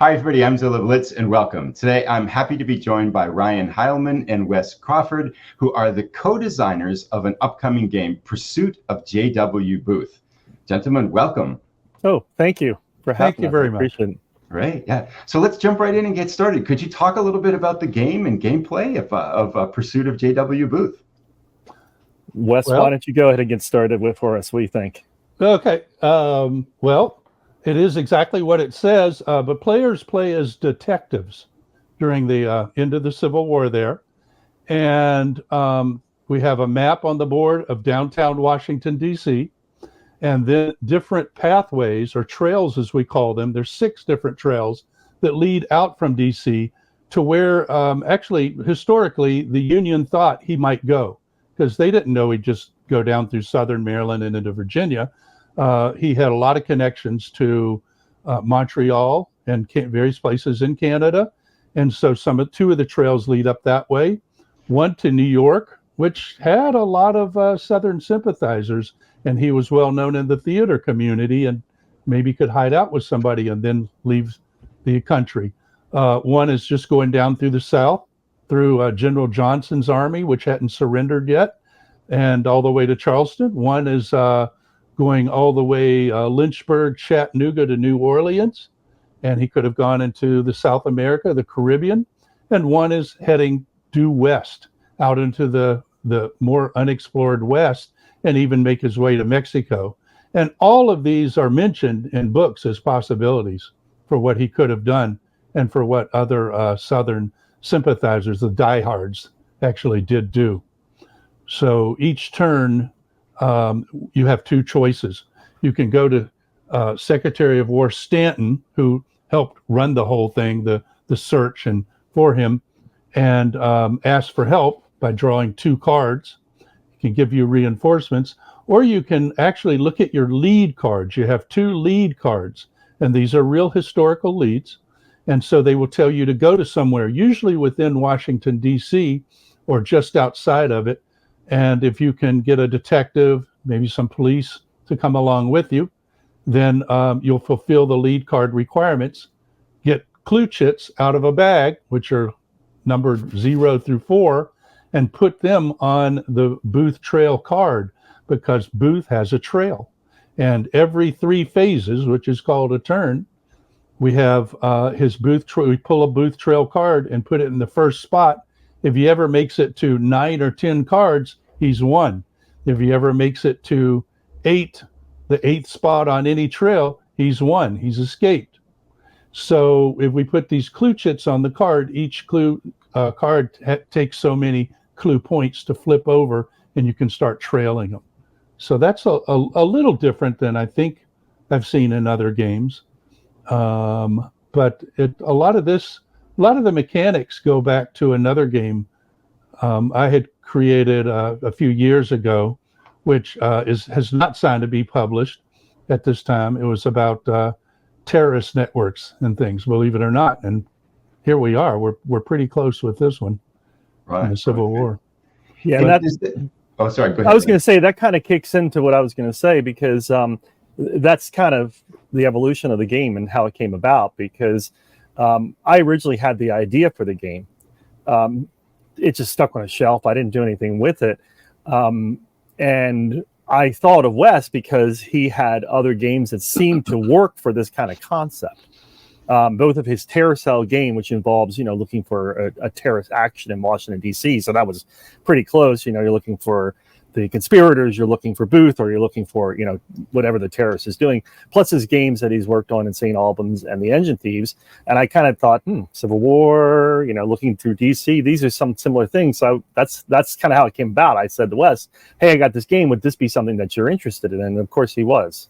Hi, everybody. I'm Zilla Blitz, and welcome. Today, I'm happy to be joined by Ryan Heilman and Wes Crawford, who are the co-designers of an upcoming game, Pursuit of J.W. Booth. Gentlemen, welcome. Oh, thank you for having us. Thank you very much. Appreciate it. Right, yeah. So let's jump right in and get started. Could you talk a little bit about the game and gameplay of Pursuit of J.W. Booth? Wes, why don't you go ahead and get started for us? What do you think? Okay. Well, it is exactly what it says, but players play as detectives during the end of the Civil War there. And we have a map on the board of downtown Washington, D.C., and then different pathways or trails, as we call them. There's 6 different trails that lead out from D.C. to where actually, historically, the Union thought he might go, because they didn't know he'd just go down through southern Maryland and into Virginia. He had a lot of connections to Montreal and various places in Canada. And so 2 of the trails lead up that way. One to New York, which had a lot of Southern sympathizers, and he was well known in the theater community and maybe could hide out with somebody and then leave the country. One is just going down through the South, through General Johnson's army, which hadn't surrendered yet, and all the way to Charleston. One is going all the way Lynchburg, Chattanooga to New Orleans, and he could have gone into the South America, the Caribbean. And one is heading due west, out into the more unexplored west, and even make his way to Mexico. And all of these are mentioned in books as possibilities for what he could have done and for what other Southern sympathizers, the diehards, actually did do. So each turn, you have 2 choices. You can go to Secretary of War Stanton, who helped run the whole thing, the search and for him, and ask for help by drawing 2 cards. He can give you reinforcements, or you can actually look at your lead cards. You have 2 lead cards, and these are real historical leads. And so they will tell you to go to somewhere, usually within Washington, D.C., or just outside of it. And if you can get a detective, maybe some police to come along with you, then you'll fulfill the lead card requirements, get clue chits out of a bag, which are numbered 0 through 4, and put them on the Booth trail card, because Booth has a trail. And every 3 phases, which is called a turn, we have his Booth we pull a Booth trail card and put it in the first spot. If he ever makes it to 9 or 10 cards, he's won. If he ever makes it to 8, the 8th spot on any trail, he's won. He's escaped. So if we put these clue chits on the card, each clue card takes so many clue points to flip over, and you can start trailing them. So that's a little different than I think I've seen in other games. But a lot of the mechanics go back to another game I had created a few years ago, which has not signed to be published at this time. It was about terrorist networks and things, believe it or not. And here we are. We're pretty close with this one, right, in the Civil War. Yeah, and oh, sorry. Go ahead. I was going to say that kind of kicks into what I was going to say, because that's kind of the evolution of the game and how it came about. Because I originally had the idea for the game. It just stuck on a shelf. I didn't do anything with it. And I thought of Wes because he had other games that seemed to work for this kind of concept. Both of his terror cell game, which involves, looking for a terrorist action in Washington, D.C. So that was pretty close. You're looking for the conspirators, you're looking for Booth, or you're looking for, whatever the terrorist is doing. Plus his games that he's worked on in St. Albans and the Engine Thieves. And I kind of thought, Civil War, looking through DC, these are some similar things. So that's kind of how it came about. I said to Wes, hey, I got this game. Would this be something that you're interested in? And of course he was.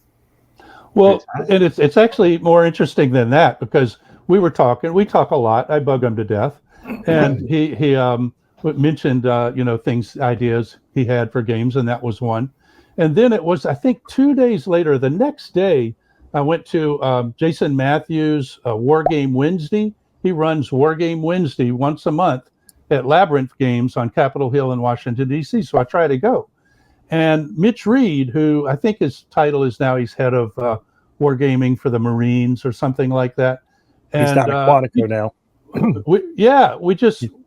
Well, and it's actually more interesting than that, because we talk a lot. I bug him to death. And he mentioned, ideas he had for games, and that was one. And then it was, I think, 2 days later, the next day, I went to Jason Matthews' Wargame Wednesday. He runs Wargame Wednesday once a month at Labyrinth Games on Capitol Hill in Washington, D.C. So I try to go. And Mitch Reed, who I think his title is now he's head of Wargaming for the Marines or something like that, He's down at Quantico now.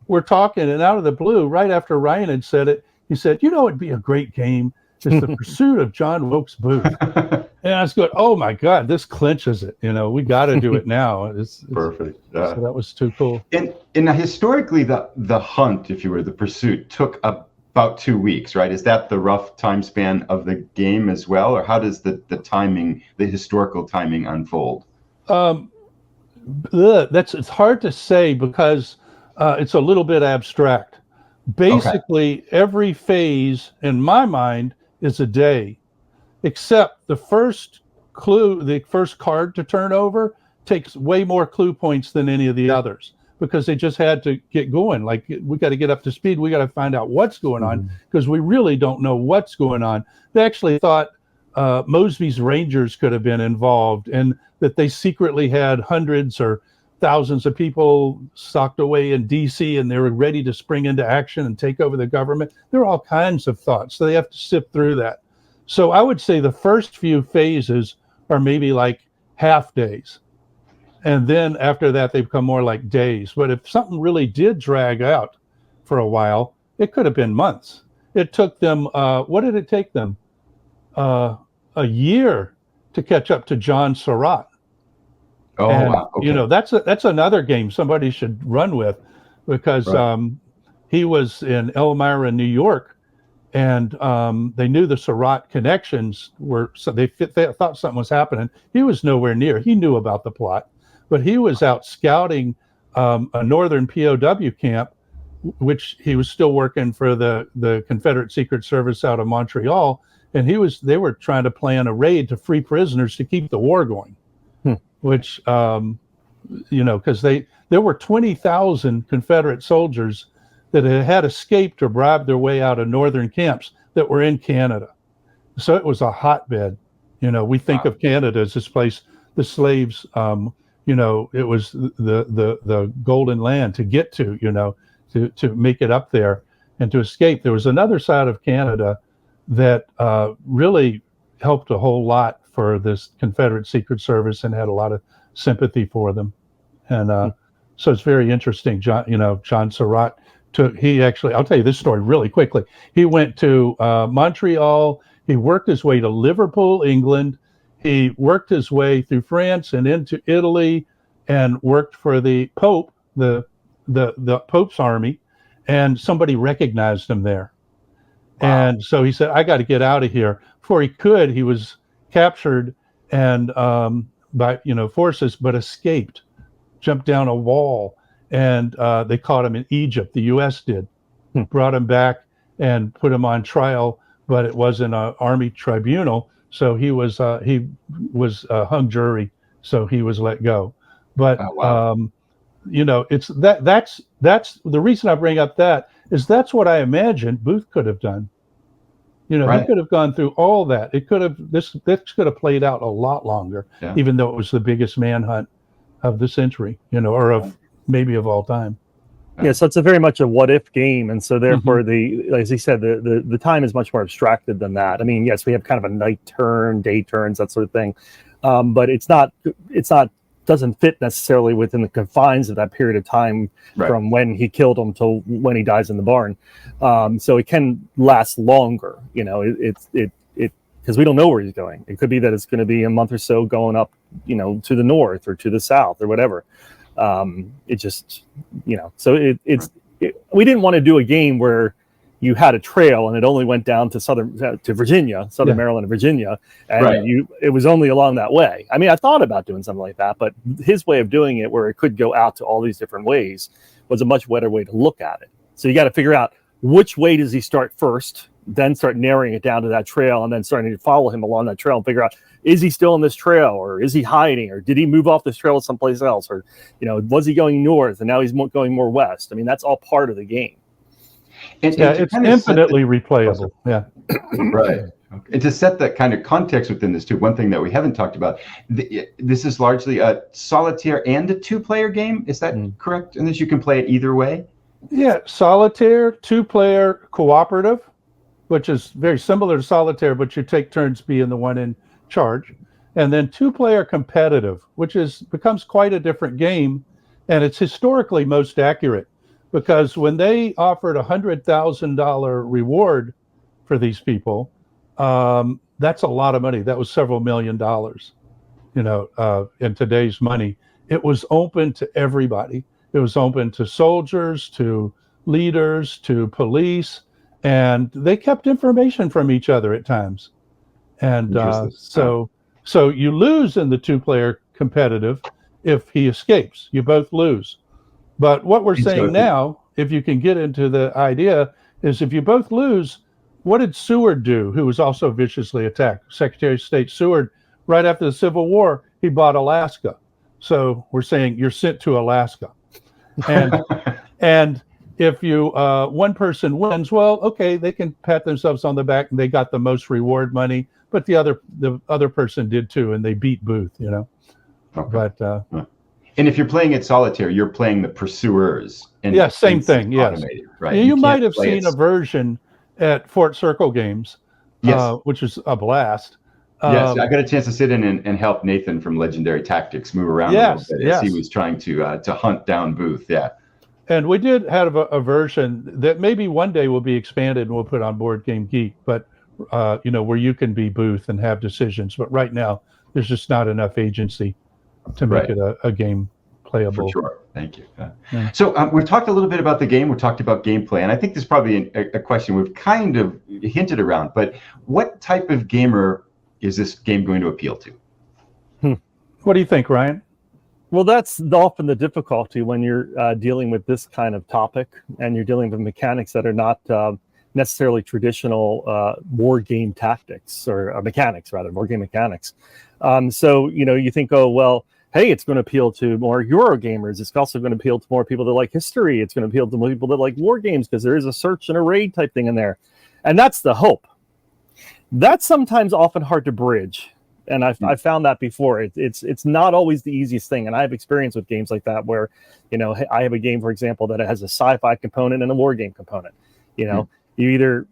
We're talking, and out of the blue, right after Ryan had said it, he said, it'd be a great game. It's the pursuit of John Wilkes Booth. And I was going, oh my God, this clinches it. We got to do it now. It's perfect. So that was too cool. And historically, the hunt, if you were, the pursuit, took about 2 weeks, right? Is that the rough time span of the game as well, or how does the timing, the historical timing, unfold? It's hard to say because it's a little bit abstract. Basically, every phase in my mind is a day, except the first clue, the first card to turn over takes way more clue points than any of the others because they just had to get going. Like, we got to get up to speed. We got to find out what's going on because we really don't know what's going on. They actually thought Mosby's Rangers could have been involved and that they secretly had hundreds or thousands of people stocked away in DC and they were ready to spring into action and take over the government. There are all kinds of thoughts. So they have to sift through that. So I would say the first few phases are maybe like half days. And then after that, they become more like days. But if something really did drag out for a while, it could have been months. It took them, what did it take them? A year to catch up to John Sarat. Oh, and, wow. Okay. That's another game somebody should run with because he was in Elmira, New York, and they knew the Sarat connections were, so they thought something was happening. He was nowhere near. He knew about the plot, but he was out scouting a northern POW camp, which he was still working for the Confederate Secret Service out of Montreal, and they were trying to plan a raid to free prisoners to keep the war going. Which, because there were 20,000 Confederate soldiers that had escaped or bribed their way out of northern camps that were in Canada. So it was a hotbed. We think of Canada as this place, the slaves, it was the golden land to get to, to make it up there and to escape. There was another side of Canada that really helped a whole lot for this Confederate Secret Service and had a lot of sympathy for them. And so it's very interesting. John Sarat I'll tell you this story really quickly. He went to Montreal. He worked his way to Liverpool, England. He worked his way through France and into Italy and worked for the Pope, the Pope's army, and somebody recognized him there. Wow. And so he said, I got to get out of here. Before he could, he was captured and by forces, but escaped, jumped down a wall, and they caught him in Egypt. The U.S. did, brought him back and put him on trial, but it wasn't an army tribunal, so he was hung jury, so he was let go. But it's that's the reason I bring up that is that's what I imagined Booth could have done. He could have gone through all that. It could have this could have played out a lot longer, even though it was the biggest manhunt of the century, or of maybe of all time. Yeah, so it's a very much a what if game, and so therefore as he said, the time is much more abstracted than that. I mean, yes, we have kind of a night turn, day turns, that sort of thing, but it's not doesn't fit necessarily within the confines of that period of time from when he killed him till when he dies in the barn. So it can last longer, it's because we don't know where he's going. It could be that it's going to be a month or so going up, to the north or to the south or whatever. It just, so we didn't want to do a game where you had a trail and it only went down to Virginia, Maryland and Virginia, and it was only along that way. I mean, I thought about doing something like that, but his way of doing it, where it could go out to all these different ways, was a much better way to look at it. So you got to figure out which way does he start first, then start narrowing it down to that trail, and then starting to follow him along that trail and figure out, is he still on this trail, or is he hiding, or did he move off this trail someplace else, or was he going north and now he's going more west? I mean, that's all part of the game. And it's infinitely replayable. Yeah. Right. Okay. And to set that kind of context within this too, one thing that we haven't talked about, this is largely a solitaire and a two-player game. Is that correct? And that you can play it either way? Yeah, solitaire, two-player, cooperative, which is very similar to solitaire, but you take turns being the one in charge. and then 2-player competitive, which becomes quite a different game, and it's historically most accurate, because when they offered $100,000 reward for these people, that's a lot of money. That was several $1 million, in today's money. It was open to everybody. It was open to soldiers, to leaders, to police, and they kept information from each other at times. And so you lose in the 2-player competitive if he escapes. You both lose. But what we're saying now, if you can get into the idea, is if you both lose, what did Seward do, who was also viciously attacked? Secretary of State Seward, right after the Civil War, he bought Alaska. So we're saying you're sent to Alaska. And if you one person wins, well, okay, they can pat themselves on the back and they got the most reward money, but the other person did too, and they beat Booth, Okay. But and if you're playing at solitaire, you're playing the pursuers. And yeah, same thing. Yes, right. You might have seen a version at Fort Circle Games, which is a blast. Yes, I got a chance to sit in and help Nathan from Legendary Tactics move around a little bit as he was trying to hunt down Booth. Yeah. And we did have a version that maybe one day will be expanded and we'll put on Board Game Geek, but where you can be Booth and have decisions. But right now, there's just not enough agency to make it a game playable. For sure. Thank you. So we've talked a little bit about the game. We talked about gameplay, and I think this is probably a question we've kind of hinted around. But what type of gamer is this game going to appeal to? What do you think, Ryan? Well, that's often the difficulty when you're dealing with this kind of topic, and you're dealing with mechanics that are not necessarily traditional war game tactics or mechanics, rather, war game mechanics. So, you think, oh, well, hey, it's going to appeal to more Euro gamers. It's also going to appeal to more people that like history. It's going to appeal to more people that like war games because there is a search and a raid type thing in there. And that's the hope. That's sometimes often hard to bridge. And I've found that before. It's not always the easiest thing. And I have experience with games like that where, I have a game, for example, that it has a sci-fi component and a war game component. You either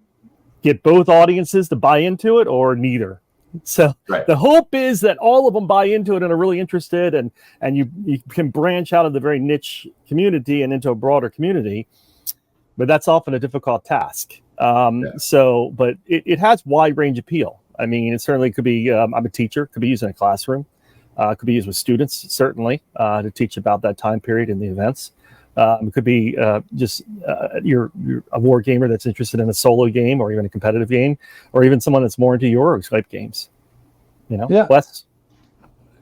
get both audiences to buy into it or neither. So the hope is that all of them buy into it and are really interested, and you can branch out of the very niche community and into a broader community. But that's often a difficult task. So, but it has wide range appeal. I mean, it certainly could be, I'm a teacher, could be used in a classroom, could be used with students, certainly, to teach about that time period in the events. It could be you're a war gamer that's interested in a solo game or even a competitive game, or even someone that's more into Euro type games. Wes?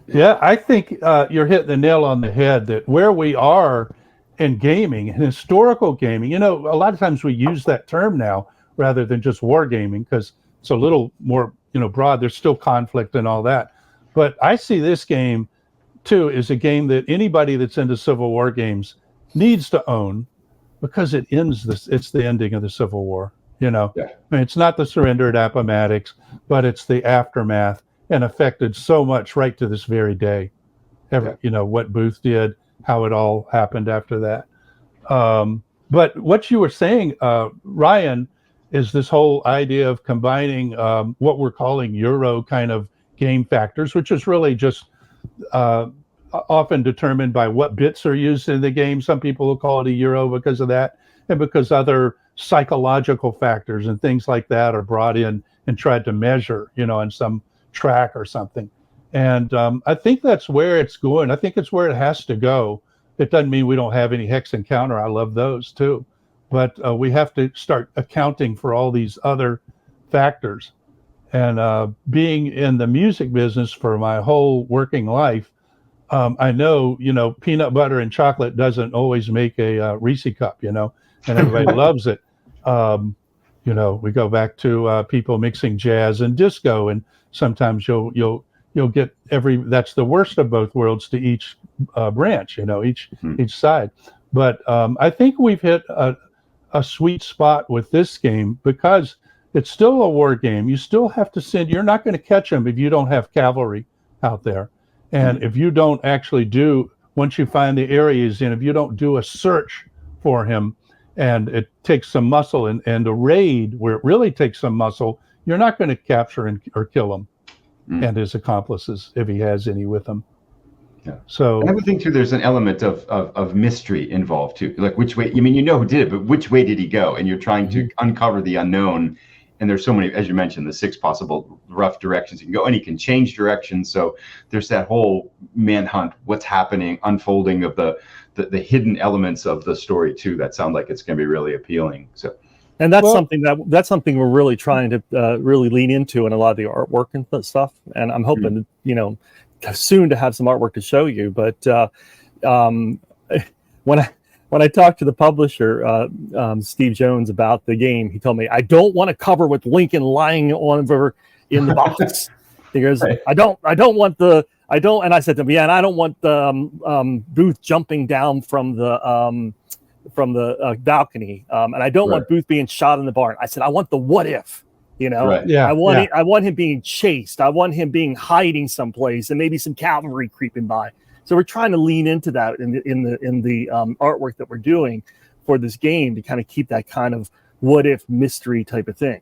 Yeah, I think you're hitting the nail on the head that where we are in gaming, in historical gaming, a lot of times we use that term now rather than just war gaming because it's a little more, broad. There's still conflict and all that. But I see this game, too, as a game that anybody that's into Civil War games needs to own because it's the ending of the Civil War. I mean, it's not the surrender at Appomattox, but it's the aftermath and affected so much right to this very day. What Booth did, how it all happened after that. But what you were saying, Ryan, is this whole idea of combining what we're calling Euro kind of game factors, which is really just often determined by what bits are used in the game. Some people will call it a Euro because of that, and because other psychological factors and things like that are brought in and tried to measure, on some track or something. And I think that's where it's going. I think it's where it has to go. It doesn't mean we don't have any hex and counter. I love those too. But we have to start accounting for all these other factors. And being in the music business for my whole working life, I know, peanut butter and chocolate doesn't always make a Reese cup, and everybody loves it. We go back to people mixing jazz and disco, and sometimes you'll get that's the worst of both worlds to each branch, each side. But I think we've hit a sweet spot with this game because it's still a war game. You still have to you're not going to catch them if you don't have cavalry out there. And if you don't actually once you find the areas in, if you don't do a search for him, and it takes some muscle and a raid where it really takes some muscle, you're not going to capture or kill him. and his accomplices, if he has any with him. Yeah. So and I would think too, there's an element of mystery involved too. Like which way, I mean, you know who did it, but which way did he go? And you're trying to uncover the unknown. And there's so many, as you mentioned, the 6 possible rough directions you can go, and he can change directions. So there's that whole manhunt, what's happening, unfolding of the hidden elements of the story too. That sound like it's going to be really appealing. So. And that's something we're really trying to really lean into in a lot of the artwork and stuff. And I'm hoping, soon to have some artwork to show you. But when I talked to the publisher, Steve Jones, about the game, he told me, I don't want to cover with Lincoln lying over in the box. He goes, right. I don't want the. And I said to him, yeah, and I don't want the Booth jumping down from the balcony, and I don't want Booth being shot in the barn. I said, I want the what if, Right. Yeah, I want him being chased. I want him being hiding someplace, and maybe some cavalry creeping by. So we're trying to lean into that in the artwork that we're doing for this game to kind of keep that kind of what if mystery type of thing.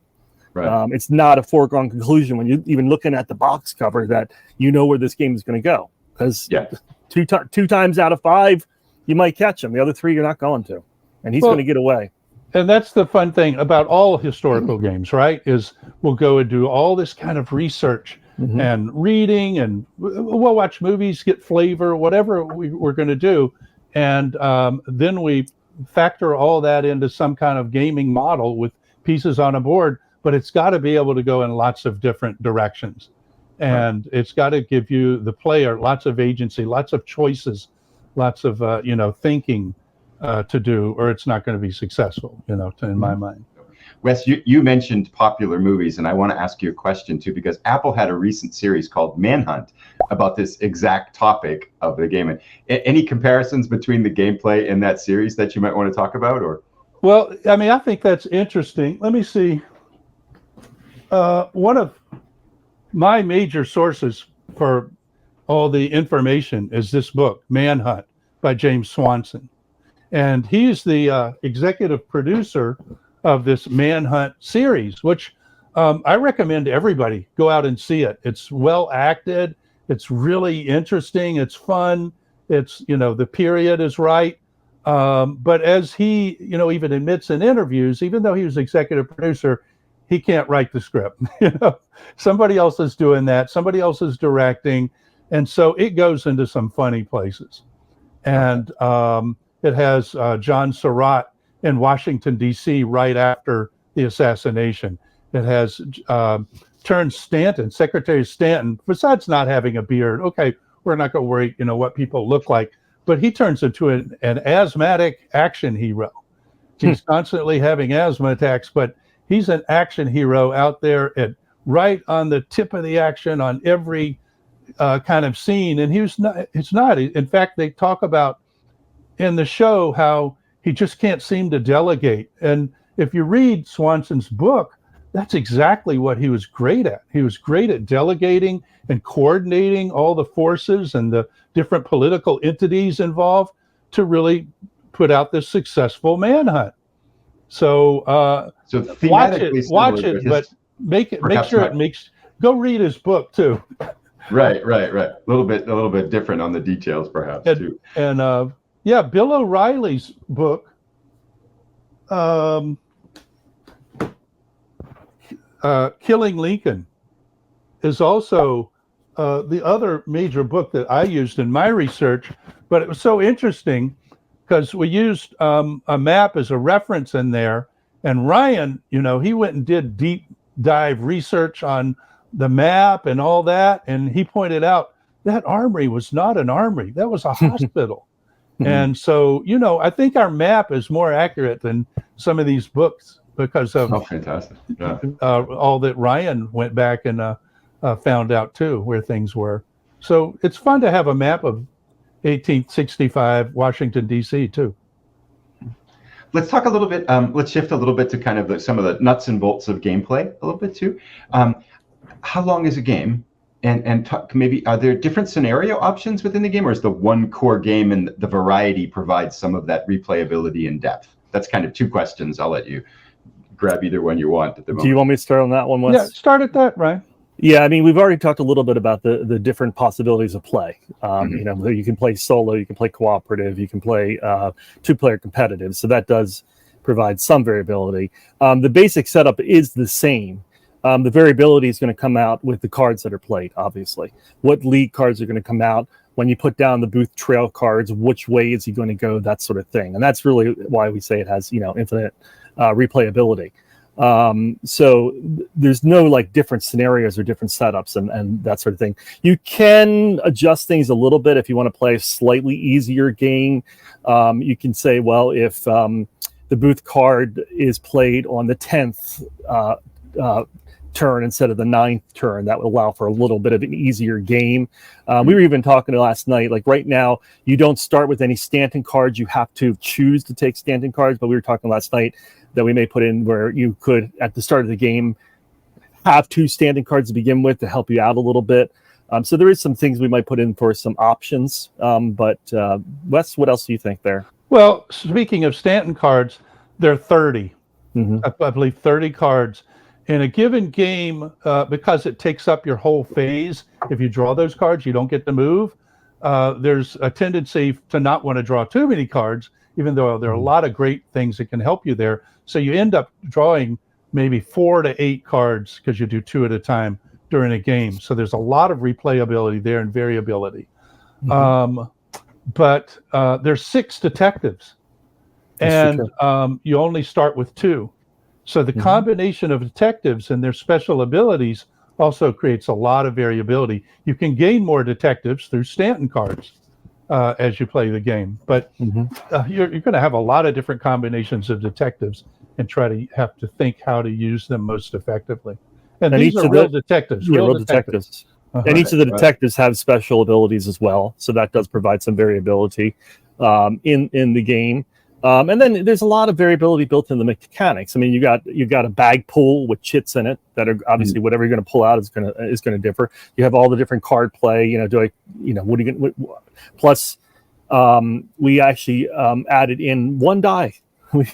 Right. It's not a foregone conclusion when you're even looking at the box cover that you know where this game is going to go, because two times out of 5 you might catch him. The other 3 you're not going to, and he's going to get away. And that's the fun thing about all historical games, right? Is we'll go and do all this kind of research and reading, and we'll watch movies, get flavor, whatever we're going to do. And then we factor all that into some kind of gaming model with pieces on a board, but it's got to be able to go in lots of different directions. And it's got to give you, the player, lots of agency, lots of choices, lots of, thinking to do, or it's not going to be successful, in my mind. Wes, you mentioned popular movies, and I want to ask you a question too, because Apple had a recent series called Manhunt about this exact topic of the game. And any comparisons between the gameplay in that series that you might want to talk about? Or, well, I mean, I think that's interesting. Let me see. One of my major sources for all the information is this book, Manhunt, by James Swanson. And he's the executive producer of this Manhunt series, which I recommend everybody go out and see it. It's well acted. It's really interesting. It's fun. It's, the period is right. But as he, even admits in interviews, even though he was executive producer, he can't write the script. Somebody else is doing that. Somebody else is directing. And so it goes into some funny places. And it has John Sarat in Washington, D.C. right after the assassination. It has Stanton, Secretary Stanton, besides not having a beard. Okay, we're not going to worry, what people look like. But he turns into an asthmatic action hero. He's constantly having asthma attacks, but he's an action hero out there right on the tip of the action on every kind of scene. And it's not. In fact, they talk about in the show how he just can't seem to delegate. And if you read Swanson's book, that's exactly what he was great at. He was great at delegating and coordinating all the forces and the different political entities involved to really put out this successful manhunt. So watch it, but make sure it makes. Go read his book too. Right. A little bit different on the details, perhaps too. And Bill O'Reilly's book, Killing Lincoln, is also the other major book that I used in my research. But it was so interesting because we used a map as a reference in there. And Ryan, he went and did deep dive research on the map and all that. And he pointed out that armory was not an armory. That was a hospital. And so, I think our map is more accurate than some of these books because of fantastic. Yeah. all that Ryan went back and found out too, where things were. So it's fun to have a map of 1865 Washington, D.C. too. Let's talk a little bit. Let's shift a little bit to kind of some of the nuts and bolts of gameplay a little bit too. How long is a game? And maybe are there different scenario options within the game, or is the one core game and the variety provides some of that replayability and depth? That's kind of 2 questions. I'll let you grab either one you want at the moment. Do you want me to start on that one, Wes? Yeah, start at that, Ryan. Yeah, I mean, we've already talked a little bit about the different possibilities of play. You know, you can play solo, you can play cooperative, you can play two-player competitive. So that does provide some variability. The basic setup is the same. The variability is going to come out with the cards that are played, obviously. What league cards are going to come out when you put down the booth trail cards, which way is he going to go, that sort of thing. And that's really why we say it has, you know, infinite replayability. So there's no like different scenarios or different setups and that sort of thing. You can adjust things a little bit if you want to play a slightly easier game. You can say, well, if the booth card is played on the 10th turn instead of the 9th turn, that would allow for a little bit of an easier game. We were even talking last night, like right now, you don't start with any Stanton cards. You have to choose to take Stanton cards, but we were talking last night that we may put in where you could, at the start of the game, have 2 Stanton cards to begin with to help you out a little bit. So there is some things we might put in for some options. But Wes, what else do you think there? Well, speaking of Stanton cards, they're 30. I believe 30 cards. In a given game, because it takes up your whole phase, if you draw those cards, you don't get to move. There's a tendency to not want to draw too many cards, even though there are a lot of great things that can help you there. So you end up drawing maybe 4 to 8 cards because you do 2 at a time during a game. So there's a lot of replayability there and variability. But there's 6 detectives, and you only start with 2. So the combination of detectives and their special abilities also creates a lot of variability. You can gain more detectives through Stanton cards as you play the game, but you're going to have a lot of different combinations of detectives and try to have to think how to use them most effectively. And these are real detectives. Real detectives. And each of the detectives have special abilities as well, so that does provide some variability in the game. And then there's a lot of variability built in the mechanics. I mean, you got a bag pool with chits in it that are obviously whatever you're going to pull out is going to differ. You have all the different card play. You know, what are you going to? Plus, we actually added in 1 die. We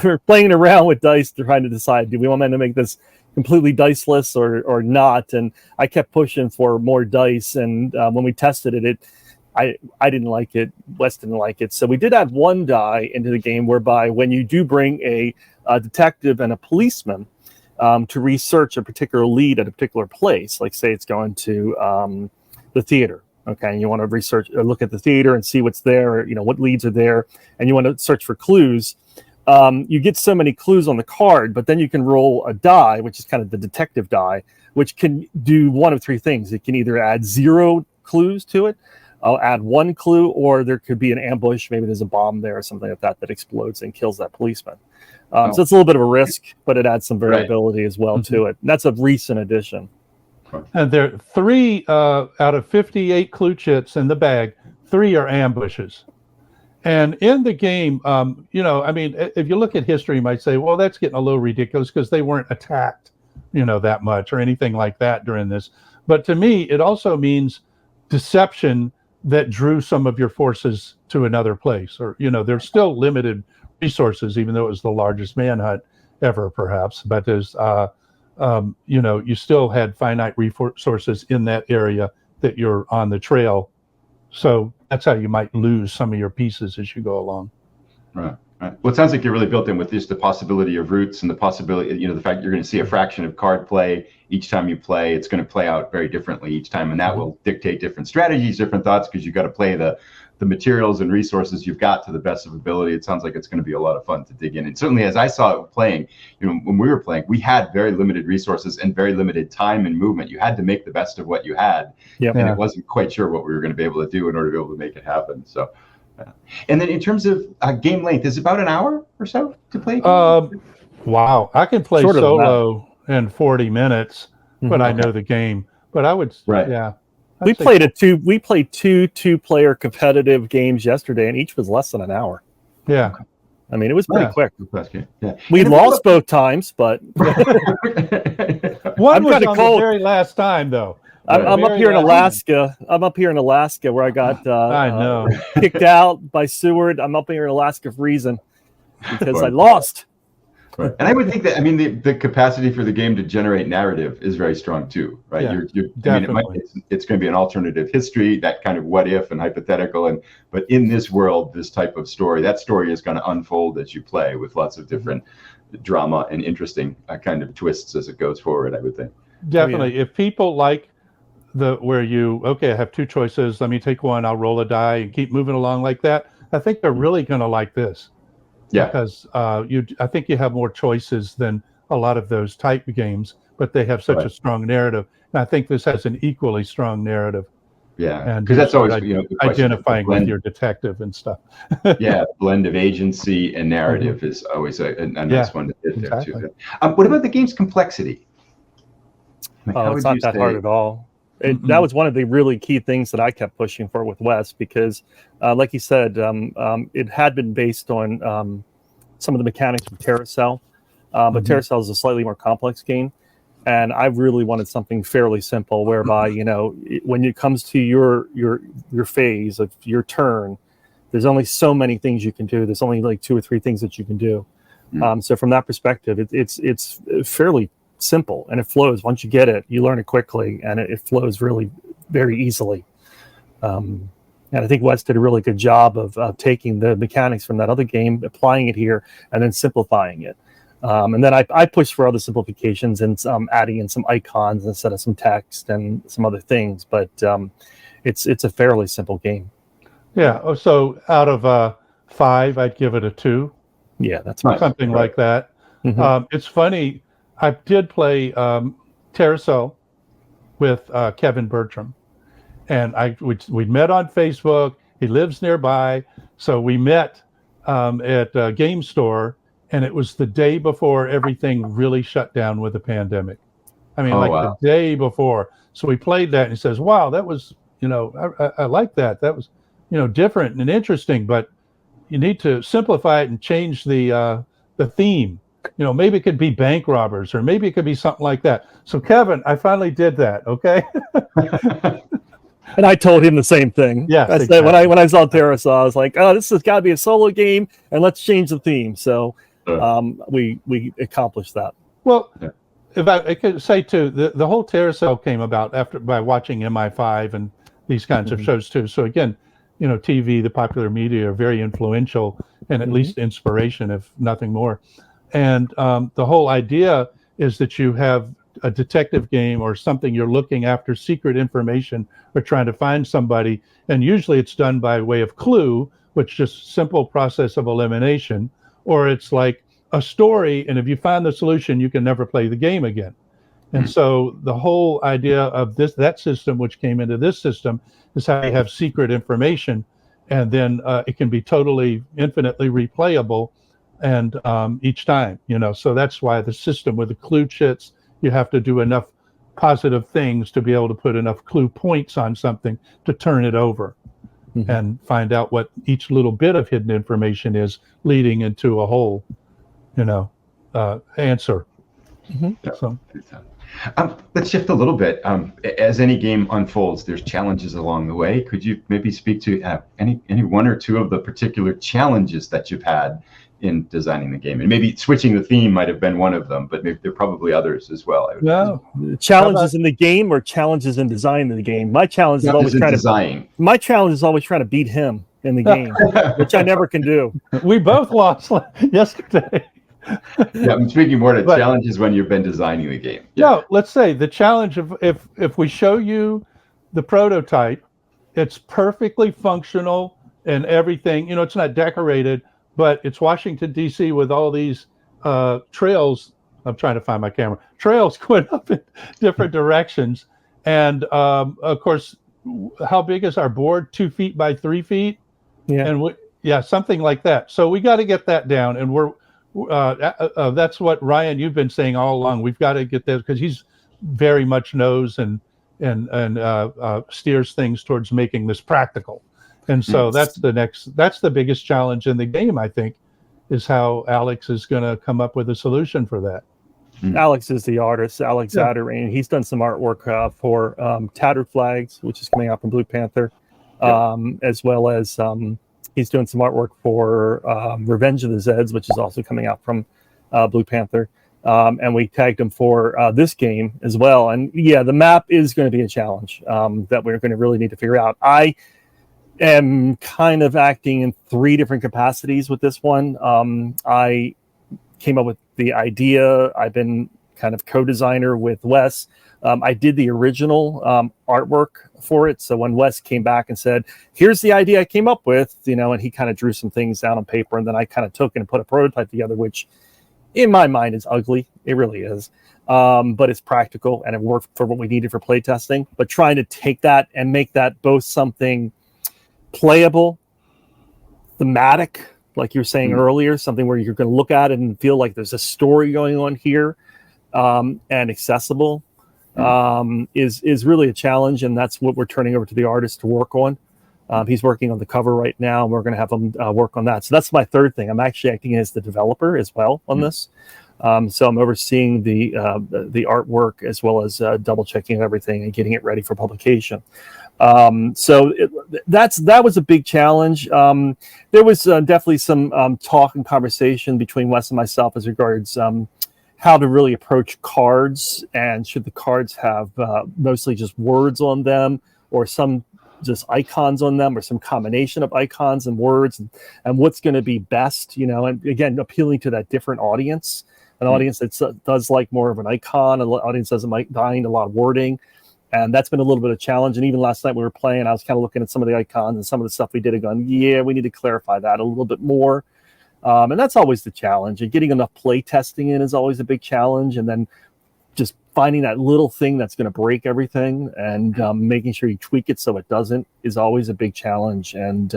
were playing around with dice trying to decide, do we want to make this completely diceless or not? And I kept pushing for more dice. And when we tested it, I didn't like it. Wes didn't like it. So we did add 1 die into the game, whereby when you do bring a detective and a policeman to research a particular lead at a particular place, like say it's going to the theater, okay, and you want to research or look at the theater and see what's there, or, you know, what leads are there, and you want to search for clues. You get so many clues on the card, but then you can roll a die, which is kind of the detective die, which can do one of 3 things. It can either add 0 clues to it, I'll add 1 clue, or there could be an ambush. Maybe there's a bomb there or something like that explodes and kills that policeman. So it's a little bit of a risk, but it adds some variability as well to it. And that's a recent addition. And there are 3 out of 58 clue chits in the bag. 3 are ambushes. And in the game, you know, I mean, if you look at history, you might say, well, that's getting a little ridiculous because they weren't attacked, you know, that much or anything like that during this. But to me, it also means deception that drew some of your forces to another place, or, you know, there's still limited resources, even though it was the largest manhunt ever, perhaps. But there's, you know, you still had finite resources in that area that you're on the trail. So that's how you might lose some of your pieces as you go along. Right. Well, it sounds like you're really built in with just the possibility of routes and the possibility, you know, the fact you're going to see a fraction of card play each time you play. It's going to play out very differently each time, and that will dictate different strategies, different thoughts, because you've got to play the materials and resources you've got to the best of ability. It sounds like it's going to be a lot of fun to dig in. And certainly, as I saw it playing, you know, when we were playing, we had very limited resources and very limited time and movement. You had to make the best of what you had, and it wasn't quite sure what we were going to be able to do in order to be able to make it happen. So. And then in terms of game length, is about an hour or so to play? Wow, I can play solo in 40 minutes, but I know the game. But I would, We played 2-player competitive games yesterday, and each was less than an hour. Yeah. I mean, it was pretty quick. Yeah. We lost both times, but one was on the very last time, though. I'm up here in Alaska. I'm up here in Alaska where I got kicked out by Seward. I'm up here in Alaska for a reason because I lost. Right. And I would think that, I mean, the capacity for the game to generate narrative is very strong too, right? Yeah, I mean, it's going to be an alternative history, that kind of what if and hypothetical, but in this world, this type of story, that story is going to unfold as you play with lots of different drama and interesting kind of twists as it goes forward, I would think. Definitely. If people like where I have two choices, let me take one, I'll roll a die and keep moving along like that, I think they're really going to like this. Yeah, because I think you have more choices than a lot of those type games, but they have such a strong narrative. And I think this has an equally strong narrative. Yeah, and because that's always identifying with your detective and stuff. Yeah, blend of agency and narrative is always a nice one to hit there too. What about the game's complexity? It's not that hard at all. That was one of the really key things that I kept pushing for with Wes, because like you said, it had been based on some of the mechanics of Terracell, but Terracell is a slightly more complex game, and I really wanted something fairly simple whereby, when it comes to your phase of your turn, there's only so many things you can do. There's only like 2 or 3 things that you can do. So from that perspective, it's fairly simple, and it flows. Once you get it, you learn it quickly, and it flows really very easily. And I think Wes did a really good job of taking the mechanics from that other game, applying it here, and then simplifying it. And then I pushed for other simplifications and adding in some icons instead of some text and some other things. But it's a fairly simple game. Yeah. So out of 5, I'd give it a 2. Yeah, that's something like that. It's funny. I did play Terracell with Kevin Bertram, and we met on Facebook. He lives nearby, so we met at a game store, and it was the day before everything really shut down with the pandemic. I mean, the day before. So we played that, and he says, "Wow, that was, I like that. That was, different and interesting, but you need to simplify it and change the theme. Maybe it could be bank robbers, or maybe it could be something like that." So Kevin, I finally did that. Okay. And I told him the same thing. Yeah. I said, when I saw Terracell, I was like, "Oh, this has got to be a solo game, and let's change the theme." So we accomplished that. Well, if I could say too, the whole Terracell came about by watching MI5 and these kinds of shows too. So again, TV, the popular media are very influential and at least inspiration, if nothing more. And the whole idea is that you have a detective game or something, you're looking after secret information or trying to find somebody. And usually it's done by way of clue, which just simple process of elimination, or it's like a story. And if you find the solution, you can never play the game again. And so the whole idea of that system, which came into this system, is how you have secret information, and then it can be totally infinitely replayable. And each time, so that's why the system with the clue chits, you have to do enough positive things to be able to put enough clue points on something to turn it over and find out what each little bit of hidden information is, leading into a whole, answer. So. Let's shift a little bit. As any game unfolds, there's challenges along the way. Could you maybe speak to any one or two of the particular challenges that you've had in designing the game? And maybe switching the theme might have been one of them, but maybe there are probably others as well. Challenges in the game or challenges in designing the game? My challenge is always trying to beat him in the game, which I never can do. We both lost yesterday. Yeah, I'm speaking more to challenges when you've been designing the game. No, let's say the challenge of if we show you the prototype, it's perfectly functional and everything. It's not decorated, but it's Washington, D.C. with all these trails. I'm trying to find my camera. Trails going up in different directions. And, of course, how big is our board? 2 feet by 3 feet? Yeah. And something like that. So we got to get that down. And that's what, Ryan, you've been saying all along. We've got to get this, because he's very much knows and steers things towards making this practical. And so that's the biggest challenge in the game, I think, is how Alex is going to come up with a solution for that. Alex is the artist, Alex Zadarain. He's done some artwork for Tattered Flags, which is coming out from Blue Panther, as well as he's doing some artwork for Revenge of the Zeds, which is also coming out from Blue Panther. And we tagged him for this game as well. And yeah, the map is going to be a challenge that we're going to really need to figure out. I am kind of acting in 3 different capacities with this one. I came up with the idea. I've been kind of co-designer with Wes. I did the original artwork for it. So when Wes came back and said, here's the idea I came up with, and he kind of drew some things down on paper, and then I kind of took it and put a prototype together, which in my mind is ugly. It really is. But it's practical and it worked for what we needed for playtesting. But trying to take that and make that both something playable, thematic, like you were saying earlier, something where you're going to look at it and feel like there's a story going on here, and accessible, is really a challenge. And that's what we're turning over to the artist to work on. He's working on the cover right now, and we're going to have him work on that. So that's my third thing. I'm actually acting as the developer as well on this. So I'm overseeing the artwork as well as double checking everything and getting it ready for publication. So that was a big challenge. There was definitely some talk and conversation between Wes and myself as regards how to really approach cards, and should the cards have mostly just words on them, or some just icons on them, or some combination of icons and words, and what's going to be best, and again, appealing to that different audience, an audience that does like more of an icon, an audience doesn't mind a lot of wording. And that's been a little bit of a challenge. And even last night we were playing, I was kind of looking at some of the icons and some of the stuff we did and going, yeah, we need to clarify that a little bit more. And that's always the challenge. And getting enough play testing in is always a big challenge. And then just finding that little thing that's going to break everything, and making sure you tweak it so it doesn't, is always a big challenge. And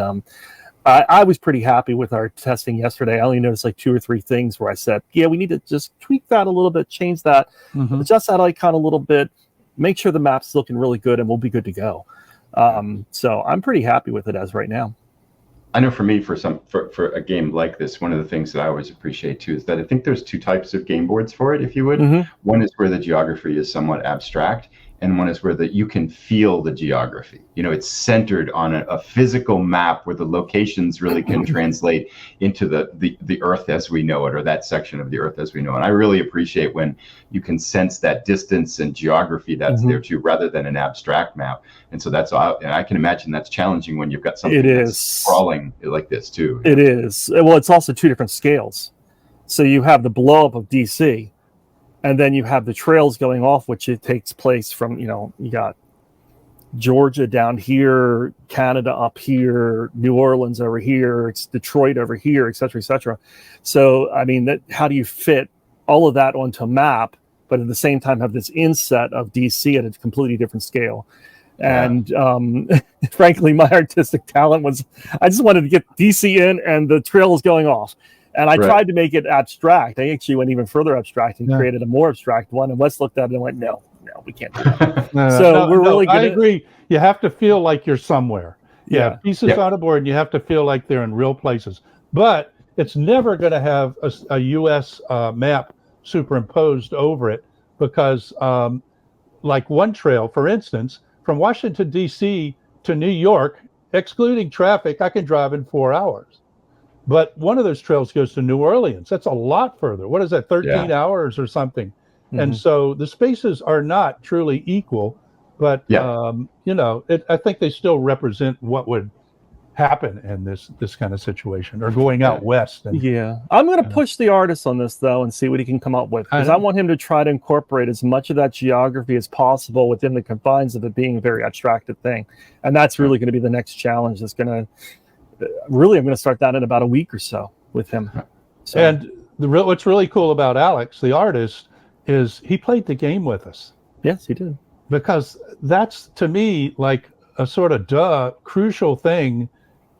I was pretty happy with our testing yesterday. I only noticed like 2 or 3 things where I said, yeah, we need to just tweak that a little bit, change that, adjust that icon a little bit, make sure the map's looking really good, and we'll be good to go. So I'm pretty happy with it as right now. I know for me, for a game like this, one of the things that I always appreciate too is that I think there's 2 types of game boards for it, if you would. One is where the geography is somewhat abstract, and one is where you can feel the geography. It's centered on a physical map where the locations really can translate into the Earth as we know it, or that section of the Earth as we know it. And I really appreciate when you can sense that distance and geography that's there too, rather than an abstract map. And so and I can imagine that's challenging when you've got something that's sprawling like this too. It is. Well, it's also 2 different scales. So you have the blow up of DC, and then you have the trails going off, which it takes place from, you got Georgia down here, Canada up here, New Orleans over here, it's Detroit over here, et cetera, et cetera. So, I mean, how do you fit all of that onto a map, but at the same time have this inset of DC at a completely different scale? And frankly, my artistic talent was, I just wanted to get DC in and the trails going off. And I tried to make it abstract. I actually went even further abstract and created a more abstract one. And Wes looked at it and went, no, we can't do that. Really good. I agree. You have to feel like you're somewhere. Pieces on a board, and you have to feel like they're in real places. But it's never going to have a U.S. Map superimposed over it, because like one trail, for instance, from Washington, D.C. to New York, excluding traffic, I can drive in 4 hours. But one of those trails goes to New Orleans. That's a lot further. What is that, 13 hours or something? And so the spaces are not truly equal, but I think they still represent what would happen in this kind of situation, or going out west. And, I'm going to push the artist on this though and see what he can come up with, because I want him to try to incorporate as much of that geography as possible within the confines of it being a very abstracted thing. And that's really going to be the next challenge. That's going to I'm going to start that in about a week or so with him. So. And what's really cool about Alex, the artist, is he played the game with us. Yes, he did. Because that's, to me, like a sort of crucial thing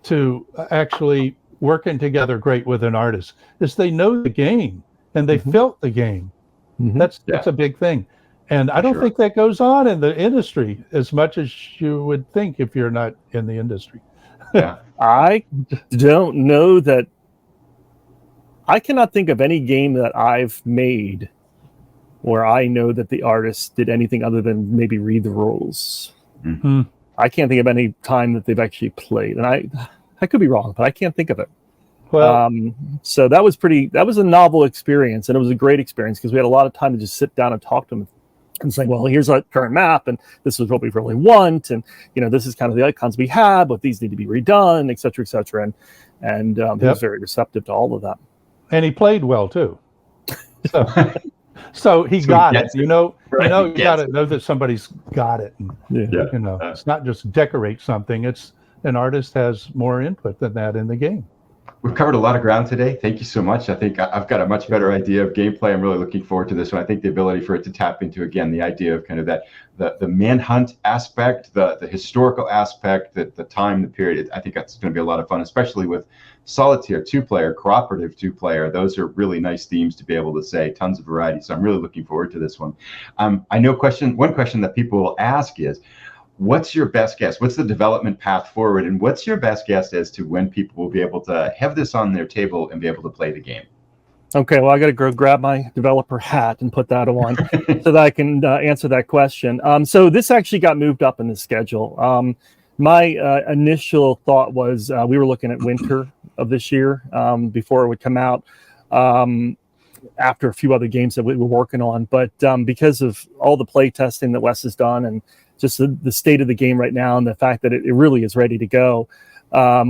to actually working together great with an artist, is they know the game and they felt the game. That's a big thing. And I don't think that goes on in the industry as much as you would think if you're not in the industry. I don't know that. I cannot think of any game that I've made where I know that the artist did anything other than maybe read the rules. I can't think of any time that they've actually played, and I could be wrong, but I can't think of it. Well, So that was a novel experience, and it was a great experience because we had a lot of time to just sit down and talk to them and say, well, here's our current map, and this is what we really want, and this is kind of the icons we have, but these need to be redone, et cetera, et cetera. And he was very receptive to all of that. And he played well too. So he got it. You got to know that somebody's got it. And, it's not just decorate something. It's an artist has more input than that in the game. We've covered a lot of ground today. Thank you so much. I think I've got a much better idea of gameplay. I'm really looking forward to this one. I think the ability for it to tap into, again, the idea of kind of that, the manhunt aspect, the historical aspect, the time, the period. I think that's going to be a lot of fun, especially with solitaire 2-player, cooperative 2-player. Those are really nice themes to be able to say, tons of variety. So I'm really looking forward to this one. I know one question that people will ask is, what's your best guess? What's the development path forward? And what's your best guess as to when people will be able to have this on their table and be able to play the game? Okay, well, I got to go grab my developer hat and put that on so that I can answer that question. So this actually got moved up in the schedule. My initial thought was we were looking at winter of this year before it would come out, after a few other games that we were working on. But because of all the play testing that Wes has done and just the state of the game right now and the fact that it really is ready to go,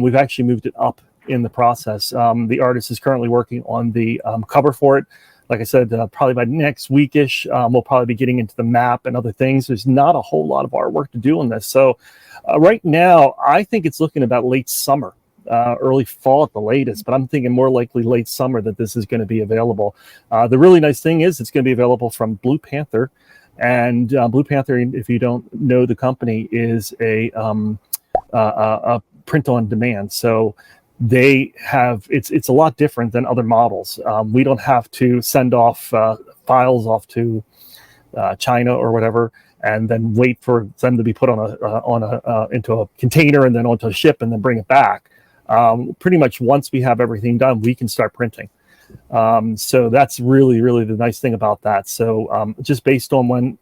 we've actually moved it up in the process. The artist is currently working on the cover for it. Like I said, probably by next weekish, we'll probably be getting into the map and other things. There's not a whole lot of artwork to do on this. So right now, I think it's looking about late summer, early fall at the latest, but I'm thinking more likely late summer that this is going to be available. The really nice thing is it's going to be available from Blue Panther. And Blue Panther, if you don't know the company, is a print on demand. So they have it's a lot different than other models. We don't have to send off files off to China or whatever, and then wait for them to be put into a container and then onto a ship and then bring it back. Pretty much once we have everything done, we can start printing. So that's really, really the nice thing about that. So just based on when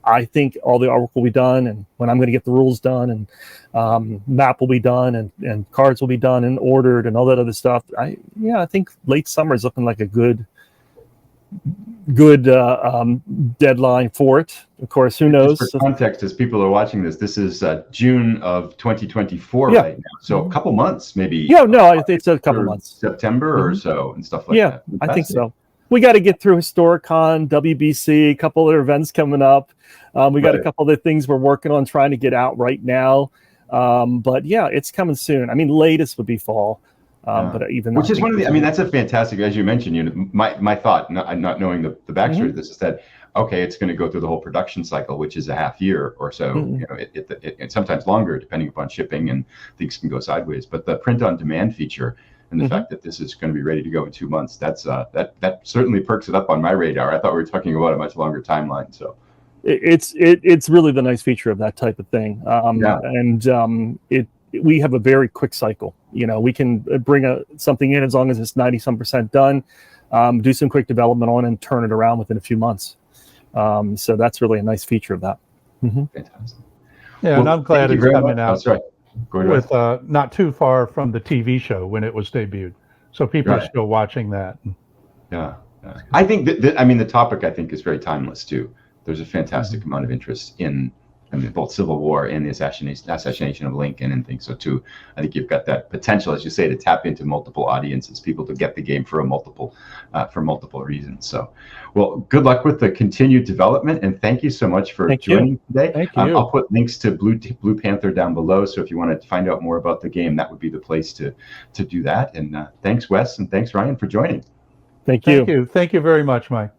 I think all the artwork will be done and when I'm going to get the rules done and map will be done and cards will be done and ordered and all that other stuff. I think late summer is looking like a good deadline for it. Of course, who knows? Just for context, as people are watching this is June of 2024 right now. So a couple months, maybe. Yeah, no, it's a couple months. September or so and stuff like that. Yeah, I think so. We got to get through Historicon, WBC, a couple other events coming up. We got a couple of things we're working on trying to get out right now. But yeah, it's coming soon. I mean, latest would be fall. But even which is one of the, that's a fantastic, as you mentioned, my thought, not knowing the backstory of this, is that, okay, it's going to go through the whole production cycle, which is a half year or so, it sometimes longer, depending upon shipping, and things can go sideways. But the print on demand feature and the fact that this is going to be ready to go in 2 months, that certainly perks it up on my radar. I thought we were talking about a much longer timeline. So it's really the nice feature of that type of thing. We have a very quick cycle. We can bring something in as long as it's 90% done, do some quick development on and turn it around within a few months. So that's really a nice feature of that. Fantastic. Yeah, and I'm glad it's coming out with not too far from the TV show when it was debuted. So people are still watching that. Yeah. I think the topic, I think, is very timeless too. There's a fantastic amount of interest in both Civil War and the assassination of Lincoln and things. So too, I think you've got that potential, as you say, to tap into multiple audiences, people to get the game for multiple reasons. So, well, good luck with the continued development, and thank you so much for joining today. Thank you. I'll put links to Blue Panther down below, so if you want to find out more about the game, that would be the place to do that. And thanks, Wes, and thanks, Ryan, for joining. Thank you. Thank you very much, Mike.